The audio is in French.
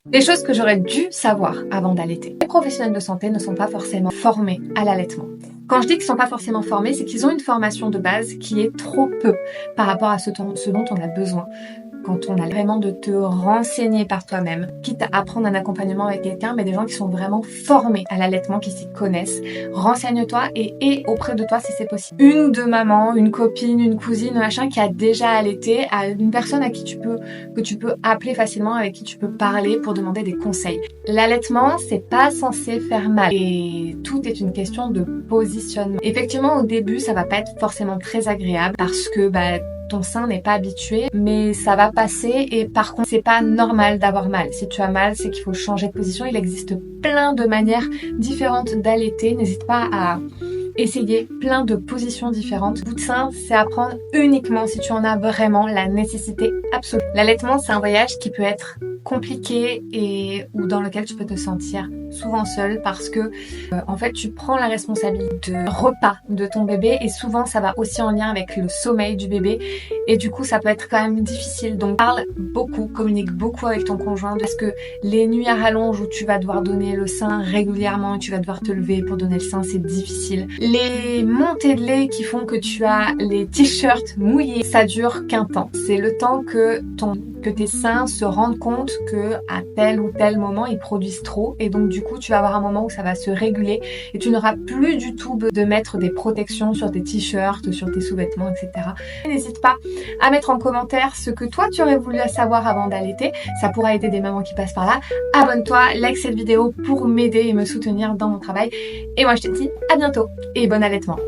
Des choses que j'aurais dû savoir avant d'allaiter. Les professionnels de santé ne sont pas forcément formés à l'allaitement. Quand je dis qu'ils ne sont pas forcément formés, c'est qu'ils ont une formation de base qui est trop peu par rapport à ce dont on a besoin. Quand on a vraiment de te renseigner par toi-même, quitte à prendre un accompagnement avec quelqu'un, mais des gens qui sont vraiment formés à l'allaitement, qui s'y connaissent. Renseigne-toi et auprès de toi si c'est possible. Une ou deux mamans, une copine, une cousine, machin qui a déjà allaité, à une personne à qui que tu peux appeler facilement, avec qui tu peux parler pour demander des conseils. L'allaitement, c'est pas censé faire mal et tout est une question de positionnement. Effectivement, au début, ça va pas être forcément très agréable parce que ton sein n'est pas habitué, mais ça va passer et par contre, c'est pas normal d'avoir mal. Si tu as mal, c'est qu'il faut changer de position. Il existe plein de manières différentes d'allaiter. N'hésite pas à essayer plein de positions différentes. Bout de sein, c'est à prendre uniquement si tu en as vraiment la nécessité absolue. L'allaitement, c'est un voyage qui peut être compliqué ou dans lequel tu peux te sentir souvent seule parce que en fait tu prends la responsabilité du repas de ton bébé et souvent ça va aussi en lien avec le sommeil du bébé et du coup ça peut être quand même difficile. Donc parle beaucoup, communique beaucoup avec ton conjoint parce que les nuits à rallonge où tu vas devoir donner le sein régulièrement et tu vas devoir te lever pour donner le sein, c'est difficile. Les montées de lait qui font que tu as les t-shirts mouillés, ça dure qu'un temps. C'est le temps que tes seins se rendent compte que à tel ou tel moment ils produisent trop et donc du coup tu vas avoir un moment où ça va se réguler et tu n'auras plus du tout de mettre des protections sur tes t-shirts, sur tes sous-vêtements, etc. N'hésite pas à mettre en commentaire ce que toi tu aurais voulu savoir avant d'allaiter, ça pourra aider des mamans qui passent par là. Abonne-toi, like cette vidéo pour m'aider et me soutenir dans mon travail et moi je te dis à bientôt et bon allaitement.